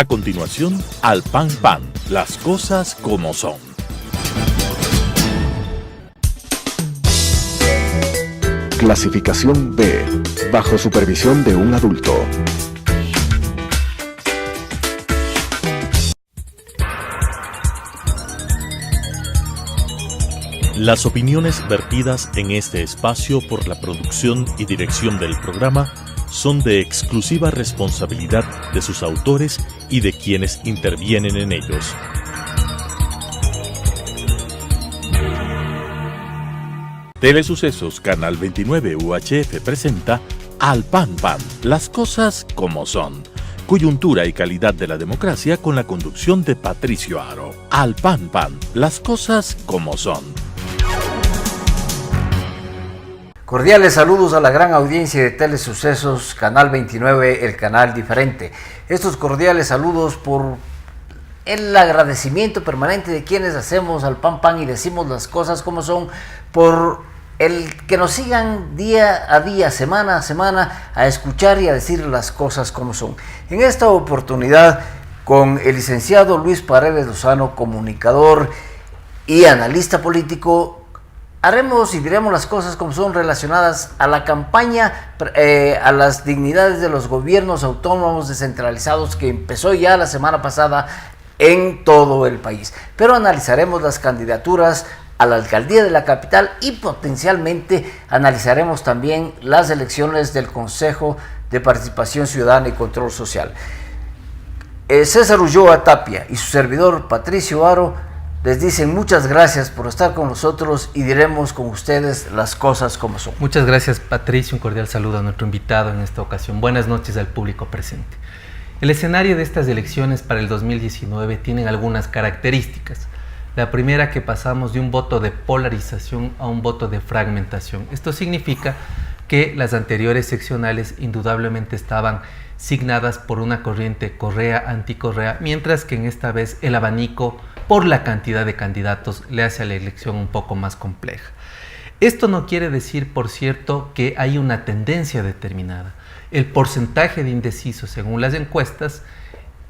A continuación, Al Pan Pan, las cosas como son. Clasificación B, bajo supervisión de un adulto. Las opiniones vertidas en este espacio por la producción y dirección del programa son de exclusiva responsabilidad de sus autores y de quienes intervienen en ellos. Telesucesos Canal 29 UHF presenta Al Pan Pan, las cosas como son. Coyuntura y calidad de la democracia con la conducción de Patricio Aro. Al Pan Pan, las cosas como son. Cordiales saludos a la gran audiencia de Telesucesos, Canal 29, el canal diferente. Estos cordiales saludos por el agradecimiento permanente de quienes hacemos Al Pan Pan y decimos las cosas como son, por el que nos sigan día a día, semana a semana, a escuchar y a decir las cosas como son. En esta oportunidad, con el licenciado Luis Paredes Lozano, comunicador y analista político, haremos y diremos las cosas como son relacionadas a la campaña, a las dignidades de los gobiernos autónomos descentralizados que empezó ya la semana pasada en todo el país. Pero analizaremos las candidaturas a la alcaldía de la capital y potencialmente analizaremos también las elecciones del Consejo de Participación Ciudadana y Control Social. César Ulloa Tapia y su servidor Patricio Aro les dicen muchas gracias por estar con nosotros y diremos con ustedes las cosas como son. Muchas gracias, Patricio. Un cordial saludo a nuestro invitado en esta ocasión. Buenas noches al público presente. El escenario de estas elecciones para el 2019 tienen algunas características. La primera, que pasamos de un voto de polarización a un voto de fragmentación. Esto significa que las anteriores seccionales indudablemente estaban signadas por una corriente Correa-anticorrea, mientras que en esta vez el abanico, por la cantidad de candidatos, le hace a la elección un poco más compleja. Esto no quiere decir, por cierto, que hay una tendencia determinada. El porcentaje de indecisos, según las encuestas,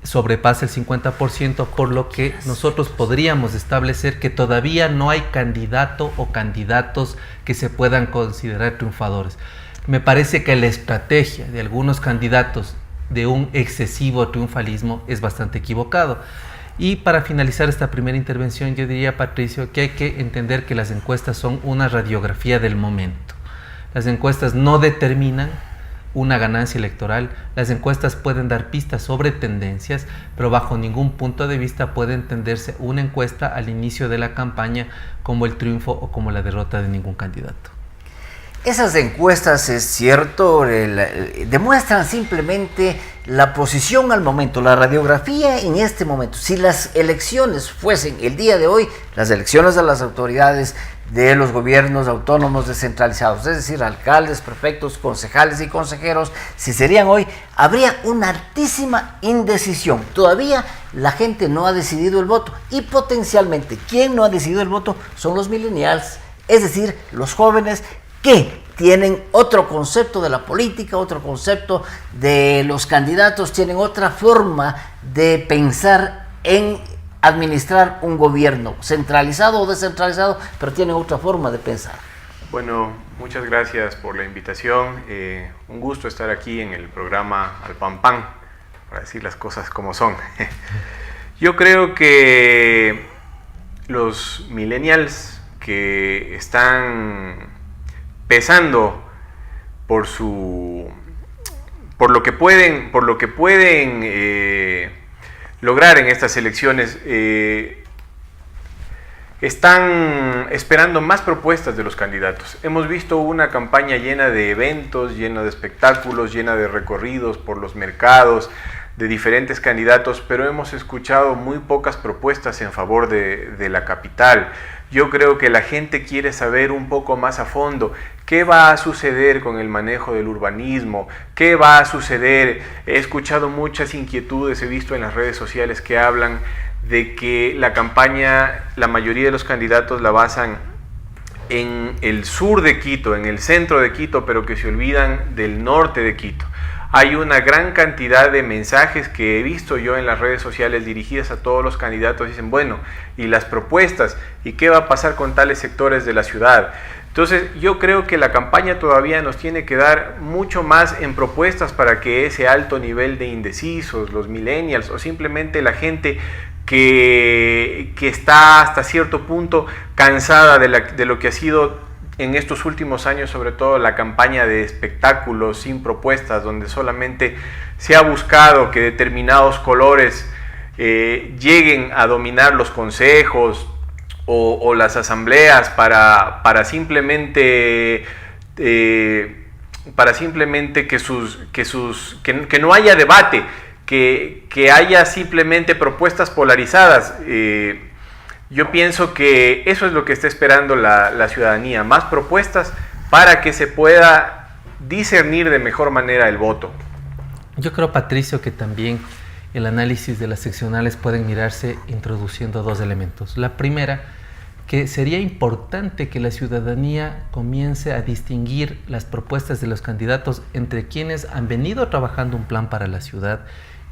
sobrepasa el 50%, por lo que nosotros podríamos establecer que todavía no hay candidato o candidatos que se puedan considerar triunfadores. Me parece que la estrategia de algunos candidatos de un excesivo triunfalismo es bastante equivocado. Y para finalizar esta primera intervención, yo diría, Patricio, que hay que entender que las encuestas son una radiografía del momento. Las encuestas no determinan una ganancia electoral. Las encuestas pueden dar pistas sobre tendencias, pero bajo ningún punto de vista puede entenderse una encuesta al inicio de la campaña como el triunfo o como la derrota de ningún candidato. Esas encuestas, es cierto, demuestran simplemente la posición al momento, la radiografía en este momento. Si las elecciones fuesen el día de hoy, las elecciones a las autoridades de los gobiernos autónomos descentralizados, es decir, alcaldes, prefectos, concejales y consejeros, si serían hoy, habría una altísima indecisión. Todavía la gente no ha decidido el voto y potencialmente quien no ha decidido el voto son los millennials, es decir, los jóvenes que tienen otro concepto de la política, otro concepto de los candidatos, tienen otra forma de pensar en administrar un gobierno, centralizado o descentralizado, pero tienen otra forma de pensar. Bueno, muchas gracias por la invitación. Un gusto estar aquí en el programa Al Pan Pan, para decir las cosas como son. Yo creo que los millennials que están pesando por lo que pueden lograr en estas elecciones, están esperando más propuestas de los candidatos. Hemos visto una campaña llena de eventos, llena de espectáculos, llena de recorridos por los mercados de diferentes candidatos, pero hemos escuchado muy pocas propuestas en favor de la capital. Yo creo que la gente quiere saber un poco más a fondo qué va a suceder con el manejo del urbanismo, qué va a suceder. He escuchado muchas inquietudes, he visto en las redes sociales que hablan de que la campaña, la mayoría de los candidatos la basan en el sur de Quito, en el centro de Quito, pero que se olvidan del norte de Quito. hay una gran cantidad de mensajes que he visto yo en las redes sociales dirigidas a todos los candidatos. Dicen, bueno, ¿y las propuestas? ¿Y qué va a pasar con tales sectores de la ciudad? Entonces yo creo que la campaña todavía nos tiene que dar mucho más en propuestas para que ese alto nivel de indecisos, los millennials o simplemente la gente que está hasta cierto punto cansada de lo que ha sido en estos últimos años, sobre todo la campaña de espectáculos sin propuestas, donde solamente se ha buscado que determinados colores lleguen a dominar los consejos o las asambleas para simplemente que no haya debate, que haya simplemente propuestas polarizadas. Yo pienso que eso es lo que está esperando la ciudadanía, más propuestas para que se pueda discernir de mejor manera el voto. Yo creo, Patricio, que también el análisis de las seccionales pueden mirarse introduciendo dos elementos. La primera, que sería importante que la ciudadanía comience a distinguir las propuestas de los candidatos entre quienes han venido trabajando un plan para la ciudad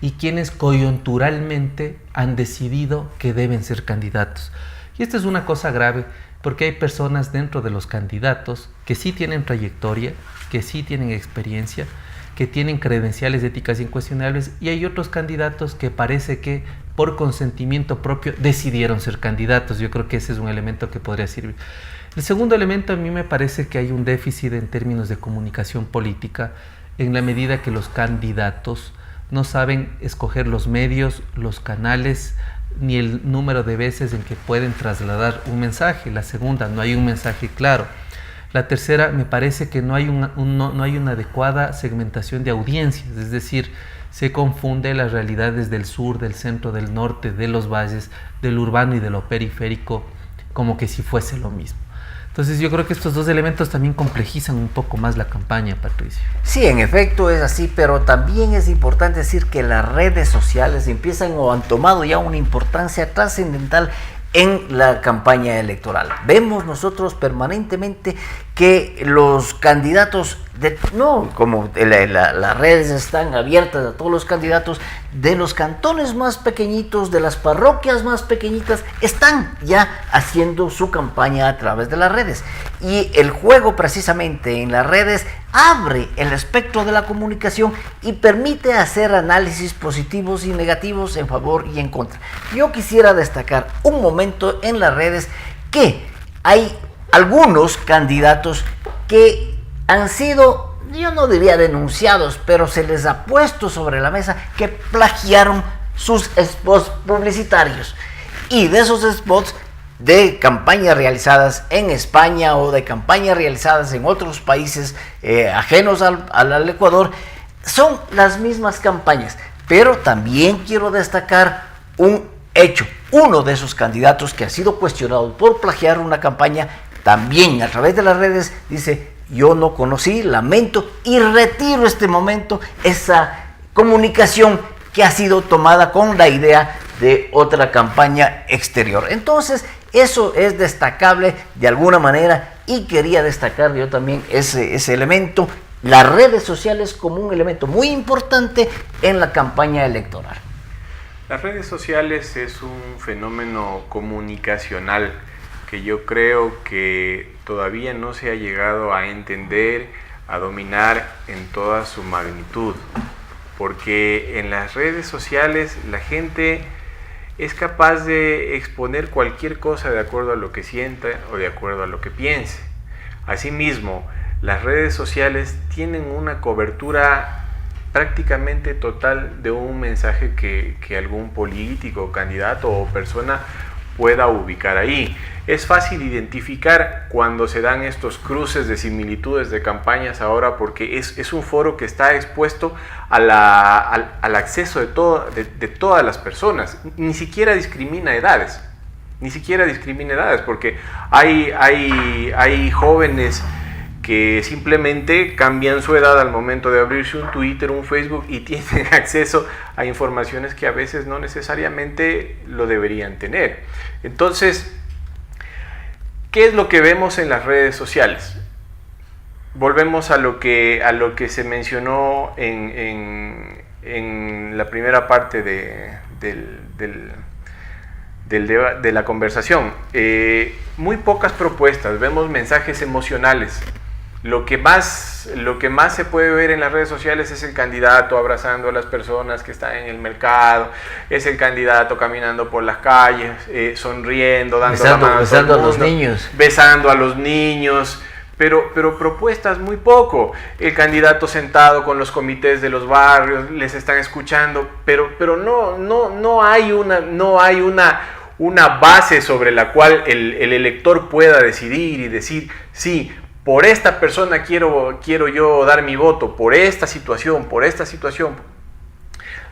y quienes coyunturalmente han decidido que deben ser candidatos. Y esta es una cosa grave porque hay personas dentro de los candidatos que sí tienen trayectoria, que sí tienen experiencia, que tienen credenciales éticas incuestionables, y hay otros candidatos que parece que por consentimiento propio decidieron ser candidatos. Yo creo que ese es un elemento que podría servir. El segundo elemento, a mí me parece que hay un déficit en términos de comunicación política en la medida que los candidatos no saben escoger los medios, los canales, ni el número de veces en que pueden trasladar un mensaje. La segunda, no hay un mensaje claro. La tercera, me parece que no hay una adecuada segmentación de audiencias, es decir, se confunde las realidades del sur, del centro, del norte, de los valles, del urbano y de lo periférico, como que si fuese lo mismo. Entonces yo creo que estos dos elementos también complejizan un poco más la campaña, Patricio. Sí, en efecto es así, pero también es importante decir que las redes sociales empiezan o han tomado ya una importancia trascendental en la campaña electoral. Vemos nosotros permanentemente que los candidatos, las redes están abiertas a todos los candidatos de los cantones más pequeñitos, de las parroquias más pequeñitas, están ya haciendo su campaña a través de las redes. Y el juego precisamente en las redes abre el espectro de la comunicación y permite hacer análisis positivos y negativos en favor y en contra. Yo quisiera destacar un momento en las redes que hay algunos candidatos que han sido, yo no diría denunciados, pero se les ha puesto sobre la mesa que plagiaron sus spots publicitarios. Y de esos spots de campañas realizadas en España o de campañas realizadas en otros países ajenos al Ecuador, son las mismas campañas. Pero también quiero destacar un hecho. Uno de esos candidatos que ha sido cuestionado por plagiar una campaña, también a través de las redes dice: yo no conocí, lamento y retiro este momento esa comunicación que ha sido tomada con la idea de otra campaña exterior. Entonces, eso es destacable de alguna manera y quería destacar yo también ese elemento, las redes sociales como un elemento muy importante en la campaña electoral. Las redes sociales es un fenómeno comunicacional que yo creo que todavía no se ha llegado a entender, a dominar en toda su magnitud, porque en las redes sociales la gente es capaz de exponer cualquier cosa de acuerdo a lo que sienta o de acuerdo a lo que piense. Asimismo, las redes sociales tienen una cobertura prácticamente total de un mensaje que algún político, candidato o persona pueda ubicar ahí. Es fácil identificar cuando se dan estos cruces de similitudes de campañas ahora, porque es un foro que está expuesto al acceso de todas las personas. Ni siquiera discrimina edades, porque hay jóvenes que simplemente cambian su edad al momento de abrirse un Twitter, un Facebook, y tienen acceso a informaciones que a veces no necesariamente lo deberían tener. Entonces, ¿qué es lo que vemos en las redes sociales? volvemos a lo que se mencionó en la primera parte de la conversación. Muy pocas propuestas, vemos mensajes emocionales. Lo que más se puede ver en las redes sociales es el candidato abrazando a las personas que están en el mercado, es el candidato caminando por las calles, sonriendo, dando la mano besando a todo el a los mundo, niños. besando a los niños, pero propuestas muy poco. El candidato sentado con los comités de los barrios, les están escuchando, pero no hay una base sobre la cual el elector pueda decidir y decir, sí, por esta persona quiero yo dar mi voto, por esta situación.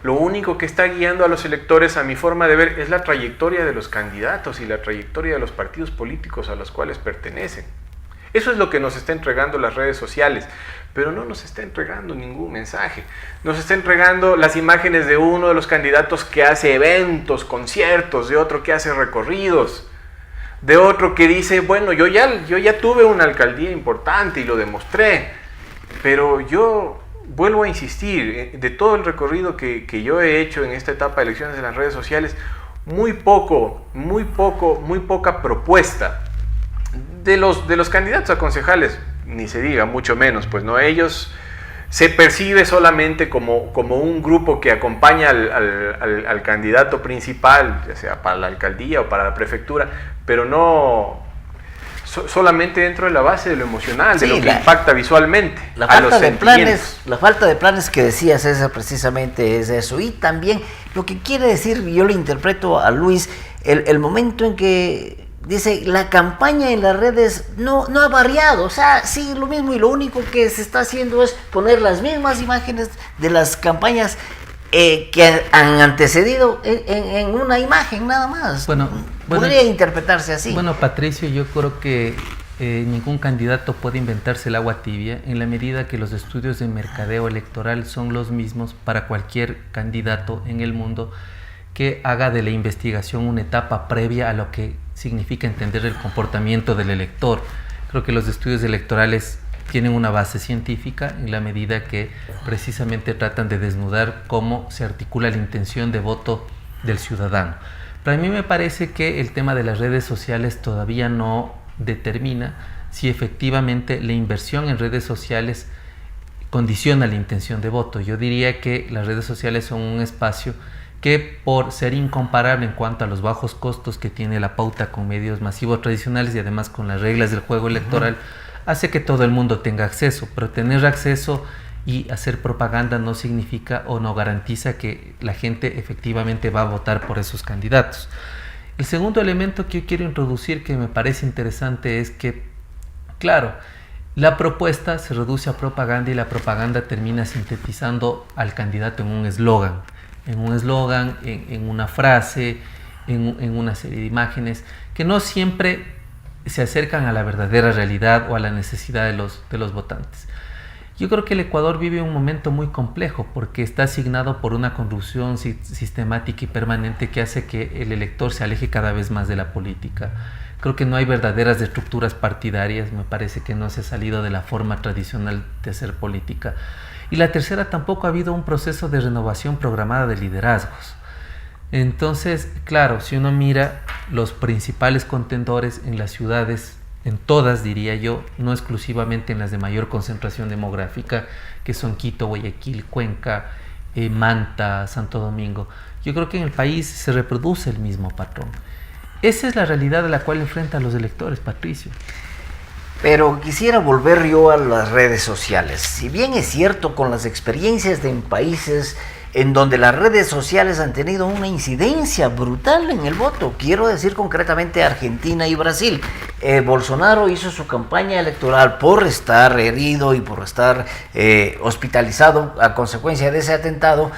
Lo único que está guiando a los electores, a mi forma de ver, es la trayectoria de los candidatos y la trayectoria de los partidos políticos a los cuales pertenecen. Eso es lo que nos está entregando las redes sociales, pero no nos está entregando ningún mensaje. Nos está entregando las imágenes de uno de los candidatos que hace eventos, conciertos, de otro que hace recorridos, de otro que dice, bueno, yo ya tuve una alcaldía importante y lo demostré, pero yo vuelvo a insistir, de todo el recorrido que yo he hecho en esta etapa de elecciones en las redes sociales, muy poca propuesta. De los candidatos a concejales, ni se diga, mucho menos, pues no, ellos se percibe solamente como un grupo que acompaña al candidato principal, ya sea para la alcaldía o para la prefectura, pero no solamente dentro de la base de lo emocional, sí, de lo que impacta visualmente. La falta de planes que decía César precisamente es eso. Y también lo que quiere decir, yo le interpreto a Luis, el momento en que dice, la campaña en las redes no ha variado, o sea, sigue lo mismo y lo único que se está haciendo es poner las mismas imágenes de las campañas que han antecedido en una imagen nada más. Podría interpretarse así. Bueno, Patricio, yo creo que ningún candidato puede inventarse el agua tibia en la medida que los estudios de mercadeo electoral son los mismos para cualquier candidato en el mundo que haga de la investigación una etapa previa a lo que significa entender el comportamiento del elector. Creo que los estudios electorales tienen una base científica en la medida que precisamente tratan de desnudar cómo se articula la intención de voto del ciudadano. Pero a mí me parece que el tema de las redes sociales todavía no determina si efectivamente la inversión en redes sociales condiciona la intención de voto. Yo diría que las redes sociales son un espacio que, por ser incomparable en cuanto a los bajos costos que tiene la pauta con medios masivos tradicionales y además con las reglas del juego electoral, hace que todo el mundo tenga acceso, pero tener acceso y hacer propaganda no significa o no garantiza que la gente efectivamente va a votar por esos candidatos. El segundo elemento que yo quiero introducir, que me parece interesante, es que, claro, la propuesta se reduce a propaganda y la propaganda termina sintetizando al candidato en un eslogan, en una frase, en una serie de imágenes que no siempre se acercan a la verdadera realidad o a la necesidad de los votantes. Yo creo que el Ecuador vive un momento muy complejo porque está asignado por una corrupción sistemática y permanente que hace que el elector se aleje cada vez más de la política. Creo que no hay verdaderas estructuras partidarias, me parece que no se ha salido de la forma tradicional de hacer política. Y la tercera, tampoco ha habido un proceso de renovación programada de liderazgos. Entonces, claro, si uno mira los principales contendores en las ciudades, en todas diría yo, no exclusivamente en las de mayor concentración demográfica, que son Quito, Guayaquil, Cuenca, Manta, Santo Domingo, yo creo que en el país se reproduce el mismo patrón. Esa es la realidad a la cual enfrentan los electores, Patricio. Pero quisiera volver yo a las redes sociales. Si bien es cierto, con las experiencias en países en donde las redes sociales han tenido una incidencia brutal en el voto, quiero decir concretamente Argentina y Brasil. Bolsonaro hizo su campaña electoral por estar herido y por estar hospitalizado a consecuencia de ese atentado.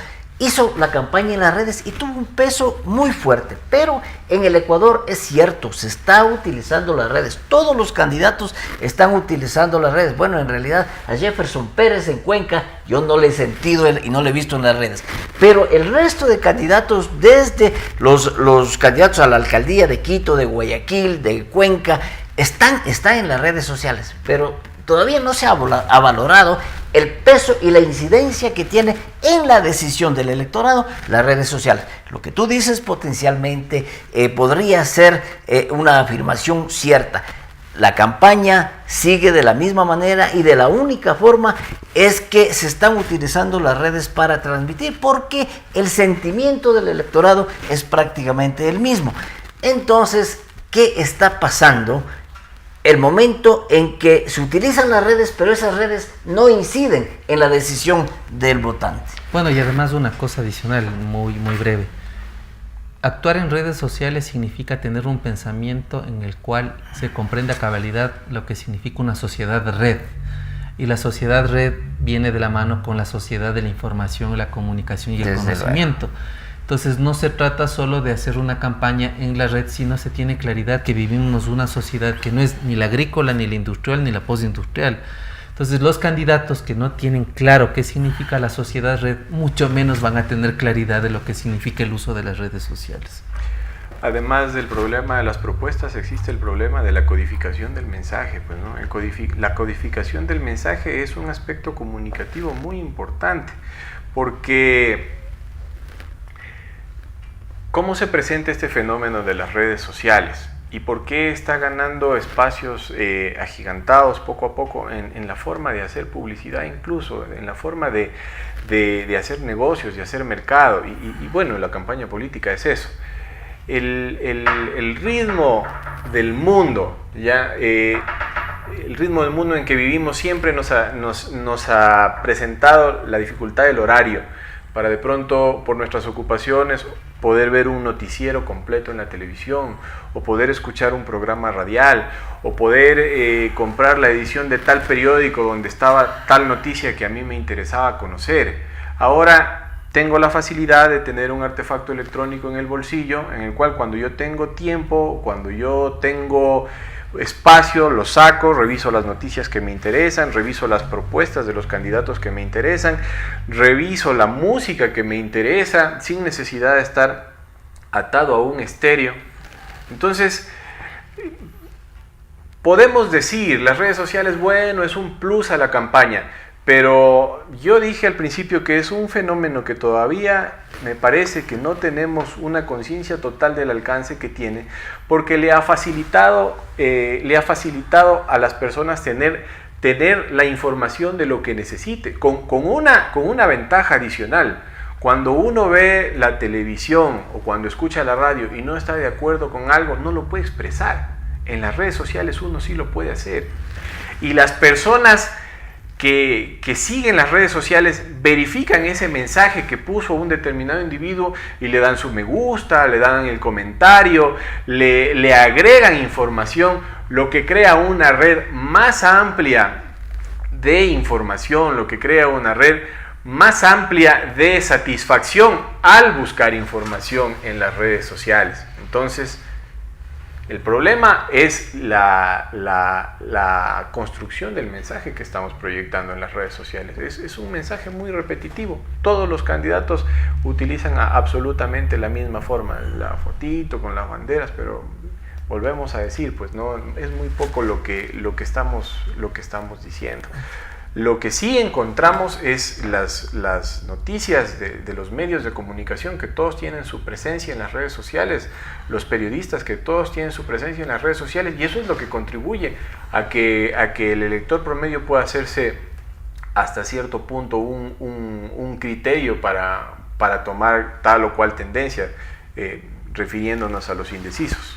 Hizo la campaña en las redes y tuvo un peso muy fuerte, pero en el Ecuador es cierto, se está utilizando las redes, todos los candidatos están utilizando las redes. Bueno, en realidad a Jefferson Pérez en Cuenca yo no le he sentido y no le he visto en las redes, pero el resto de candidatos, desde los candidatos a la alcaldía de Quito, de Guayaquil, de Cuenca, están en las redes sociales. Pero todavía no se ha valorado el peso y la incidencia que tiene en la decisión del electorado las redes sociales. Lo que tú dices potencialmente podría ser una afirmación cierta. La campaña sigue de la misma manera y de la única forma es que se están utilizando las redes para transmitir, porque el sentimiento del electorado es prácticamente el mismo. Entonces, ¿qué está pasando? El momento en que se utilizan las redes, pero esas redes no inciden en la decisión del votante. Bueno, y además una cosa adicional, muy breve. Actuar en redes sociales significa tener un pensamiento en el cual se comprende a cabalidad lo que significa una sociedad red. Y la sociedad red viene de la mano con la sociedad de la información, la comunicación y el conocimiento. Entonces no se trata solo de hacer una campaña en la red, sino se tiene claridad que vivimos una sociedad que no es ni la agrícola, ni la industrial, ni la postindustrial. Entonces los candidatos que no tienen claro qué significa la sociedad red, mucho menos van a tener claridad de lo que significa el uso de las redes sociales. Además del problema de las propuestas, existe el problema de la codificación del mensaje. Pues, ¿no? La codificación del mensaje es un aspecto comunicativo muy importante, porque ¿cómo se presenta este fenómeno de las redes sociales? ¿Y por qué está ganando espacios agigantados poco a poco en la forma de hacer publicidad, incluso en la forma de hacer negocios, de hacer mercado? Y bueno, la campaña política es eso. El ritmo del mundo, el ritmo del mundo en que vivimos siempre nos ha presentado la dificultad del horario, para de pronto, por nuestras ocupaciones, poder ver un noticiero completo en la televisión, o poder escuchar un programa radial, o poder comprar la edición de tal periódico donde estaba tal noticia que a mí me interesaba conocer. Ahora tengo la facilidad de tener un artefacto electrónico en el bolsillo, en el cual cuando yo tengo tiempo, cuando yo tengo espacio, lo saco, reviso las noticias que me interesan, reviso las propuestas de los candidatos que me interesan, reviso la música que me interesa, sin necesidad de estar atado a un estéreo. Entonces, podemos decir, las redes sociales, bueno, es un plus a la campaña, pero yo dije al principio que es un fenómeno que todavía me parece que no tenemos una conciencia total del alcance que tiene, porque le ha facilitado a las personas tener la información de lo que necesite, con una ventaja adicional. Cuando uno ve la televisión o cuando escucha la radio y no está de acuerdo con algo, no lo puede expresar. En las redes sociales uno sí lo puede hacer. Y las personas que siguen las redes sociales verifican ese mensaje que puso un determinado individuo y le dan su me gusta, le dan el comentario, le agregan información, lo que crea una red más amplia de información, lo que crea una red más amplia de satisfacción al buscar información en las redes sociales. Entonces, el problema es la construcción del mensaje que estamos proyectando en las redes sociales. Es un mensaje muy repetitivo. Todos los candidatos utilizan absolutamente la misma forma, la fotito con las banderas, pero volvemos a decir, pues no es muy poco lo que estamos diciendo. Lo que sí encontramos es las noticias de los medios de comunicación, que todos tienen su presencia en las redes sociales, los periodistas que todos tienen su presencia en las redes sociales, y eso es lo que contribuye a que el elector promedio pueda hacerse hasta cierto punto un criterio para tomar tal o cual tendencia, refiriéndonos a los indecisos.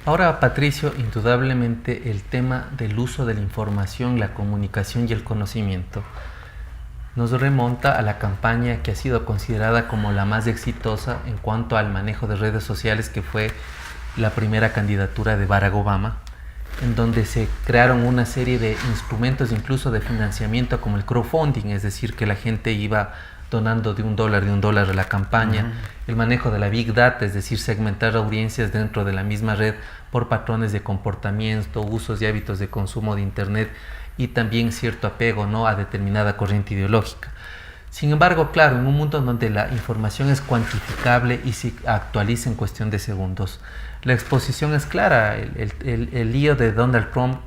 Ahora, Patricio, indudablemente el tema del uso de la información, la comunicación y el conocimiento nos remonta a la campaña que ha sido considerada como la más exitosa en cuanto al manejo de redes sociales, que fue la primera candidatura de Barack Obama, en donde se crearon una serie de instrumentos, incluso de financiamiento, como el crowdfunding, es decir, que la gente iba donando de $1 a la campaña, el manejo de la Big Data, es decir, segmentar audiencias dentro de la misma red por patrones de comportamiento, usos y hábitos de consumo de Internet, y también cierto apego, ¿no?, a determinada corriente ideológica. Sin embargo, claro, en un mundo donde la información es cuantificable y se actualiza en cuestión de segundos, la exposición es clara. El lío de Donald Trump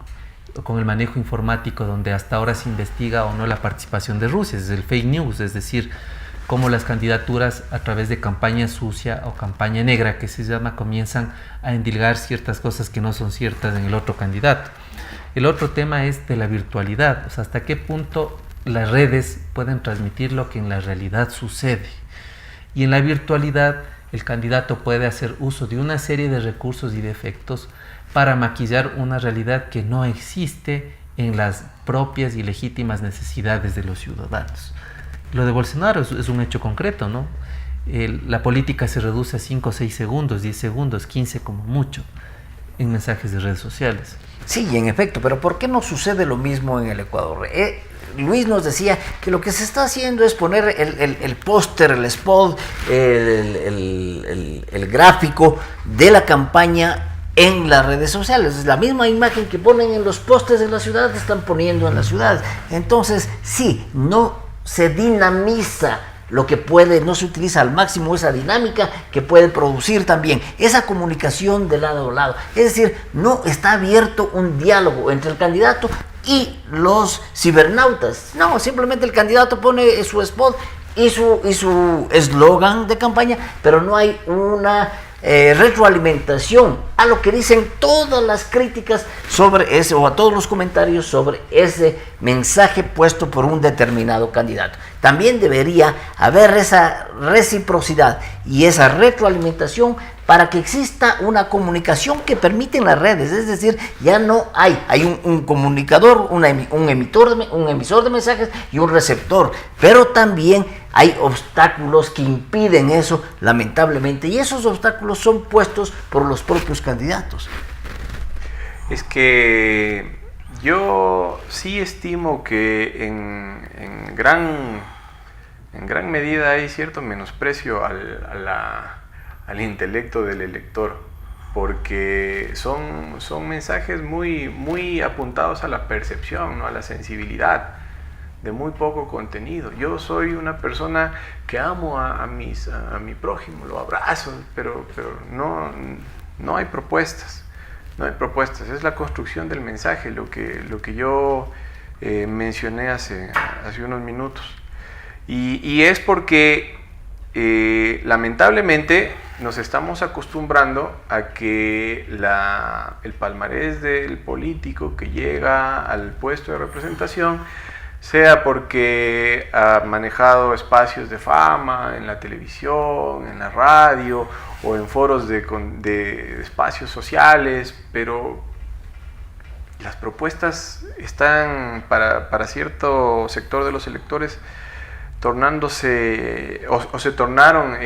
con el manejo informático, donde hasta ahora se investiga o no la participación de Rusia, es el fake news, es decir, cómo las candidaturas a través de campaña sucia o campaña negra, que se llama, comienzan a endilgar ciertas cosas que no son ciertas en el otro candidato. El otro tema es de la virtualidad, o sea, hasta qué punto las redes pueden transmitir lo que en la realidad sucede. Y en la virtualidad el candidato puede hacer uso de una serie de recursos y de efectos para maquillar una realidad que no existe en las propias y legítimas necesidades de los ciudadanos. Lo de Bolsonaro es un hecho concreto, ¿no? La política se reduce a 5 o 6 segundos, 10 segundos, 15 como mucho, en mensajes de redes sociales. Sí, en efecto, pero ¿por qué no sucede lo mismo en el Ecuador? Luis nos decía que lo que se está haciendo es poner el póster, el spot, el gráfico de la campaña en las redes sociales. Es la misma imagen que ponen en los postes de la ciudad, están poniendo en las ciudades. Entonces, sí, no se dinamiza lo que puede, no se utiliza al máximo esa dinámica que puede producir también esa comunicación de lado a lado. Es decir, no está abierto un diálogo entre el candidato y los cibernautas. No, simplemente el candidato pone su spot y su eslogan de campaña, pero no hay una retroalimentación a lo que dicen todas las críticas sobre ese, o a todos los comentarios sobre ese mensaje puesto por un determinado candidato. También debería haber esa reciprocidad y esa retroalimentación para que exista una comunicación que permiten las redes. Es decir, ya no hay un comunicador, un emisor de mensajes y un receptor, pero también hay obstáculos que impiden eso, lamentablemente, y esos obstáculos son puestos por los propios candidatos. Es que yo sí estimo que en gran medida hay cierto menosprecio al intelecto del elector, porque son mensajes muy apuntados a la percepción, ¿no? A la sensibilidad, de muy poco contenido. Yo soy una persona que amo a mi prójimo, lo abrazo, pero no hay propuestas. No hay propuestas, es la construcción del mensaje, lo que yo mencioné hace unos minutos. Y es porque lamentablemente nos estamos acostumbrando a que el palmarés del político que llega al puesto de representación sea porque ha manejado espacios de fama en la televisión, en la radio o en foros de espacios sociales, pero las propuestas están para cierto sector de los electores tornándose o se tornaron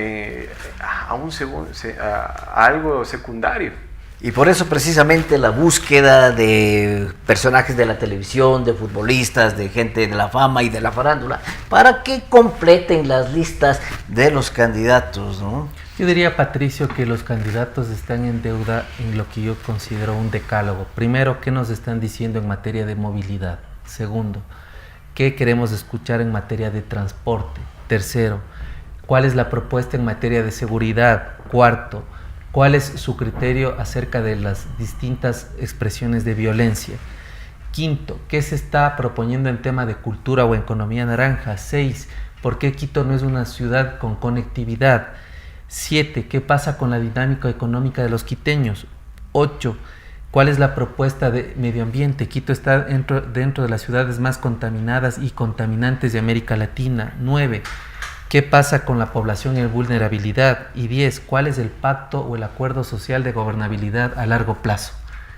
a algo secundario. Y por eso precisamente la búsqueda de personajes de la televisión, de futbolistas, de gente de la fama y de la farándula, para que completen las listas de los candidatos, ¿no? Yo diría, Patricio, que los candidatos están en deuda en lo que yo considero un decálogo. Primero, ¿qué nos están diciendo en materia de movilidad? Segundo, ¿qué queremos escuchar en materia de transporte? Tercero, ¿cuál es la propuesta en materia de seguridad? Cuarto, ¿cuál es su criterio acerca de las distintas expresiones de violencia? Quinto, ¿qué se está proponiendo en tema de cultura o economía naranja? 6, ¿por qué Quito no es una ciudad con conectividad? 7, ¿qué pasa con la dinámica económica de los quiteños? 8, ¿cuál es la propuesta de medio ambiente? Quito está dentro de las ciudades más contaminadas y contaminantes de América Latina. 9, ¿qué pasa con la población en vulnerabilidad? Y 10, ¿cuál es el pacto o el acuerdo social de gobernabilidad a largo plazo?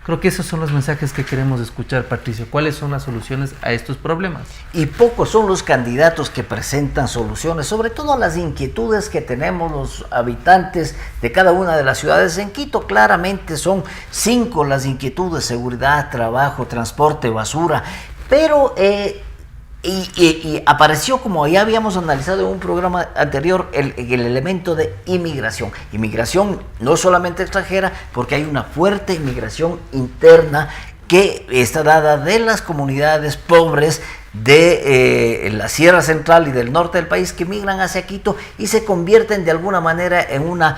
Creo que esos son los mensajes que queremos escuchar, Patricio. ¿Cuáles son las soluciones a estos problemas? Y pocos son los candidatos que presentan soluciones, sobre todo a las inquietudes que tenemos los habitantes de cada una de las ciudades. En Quito claramente son 5 las inquietudes: seguridad, trabajo, transporte, basura, pero y apareció, como ya habíamos analizado en un programa anterior, el elemento de inmigración. Inmigración no solamente extranjera, porque hay una fuerte inmigración interna que está dada de las comunidades pobres de la Sierra Central y del norte del país, que migran hacia Quito y se convierten de alguna manera en una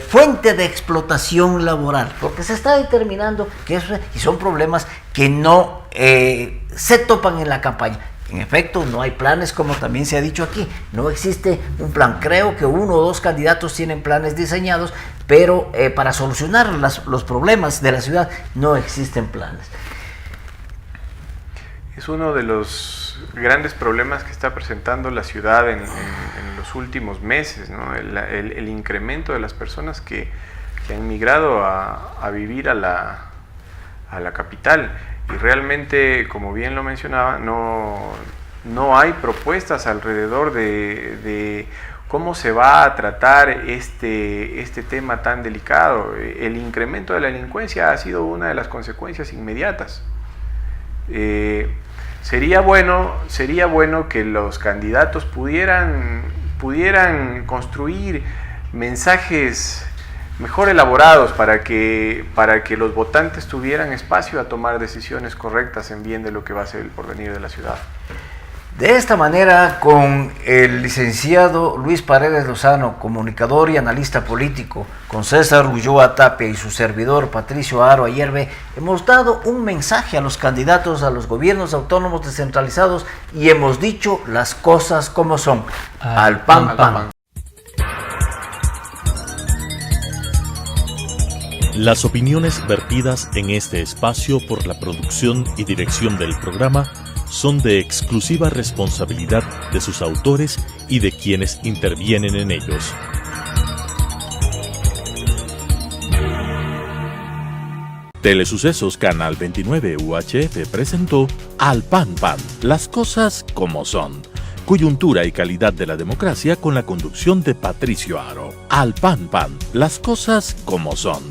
fuente de explotación laboral, porque se está determinando que eso, y son problemas que no se topan en la campaña. En efecto, no hay planes, como también se ha dicho aquí, no existe un plan. Creo que 1 o 2 candidatos tienen planes diseñados, pero para solucionar los problemas de la ciudad no existen planes. Es uno de los grandes problemas que está presentando la ciudad en los últimos meses, ¿no? El incremento de las personas que han migrado a vivir a la capital. Y realmente, como bien lo mencionaba, no hay propuestas alrededor de cómo se va a tratar este tema tan delicado. El incremento de la delincuencia ha sido una de las consecuencias inmediatas. Sería bueno que los candidatos pudieran construir mensajes mejor elaborados para que los votantes tuvieran espacio a tomar decisiones correctas en bien de lo que va a ser el porvenir de la ciudad. De esta manera, con el licenciado Luis Paredes Lozano, comunicador y analista político, con César Ulloa Tapia y su servidor Patricio Aro Ayerbe, hemos dado un mensaje a los candidatos a los gobiernos autónomos descentralizados y hemos dicho las cosas como son. Al pan, pan. Las opiniones vertidas en este espacio por la producción y dirección del programa son de exclusiva responsabilidad de sus autores y de quienes intervienen en ellos. Telesucesos Canal 29 UHF presentó Al Pan Pan, las cosas como son. Coyuntura y calidad de la democracia con la conducción de Patricio Aro. Al Pan Pan, las cosas como son.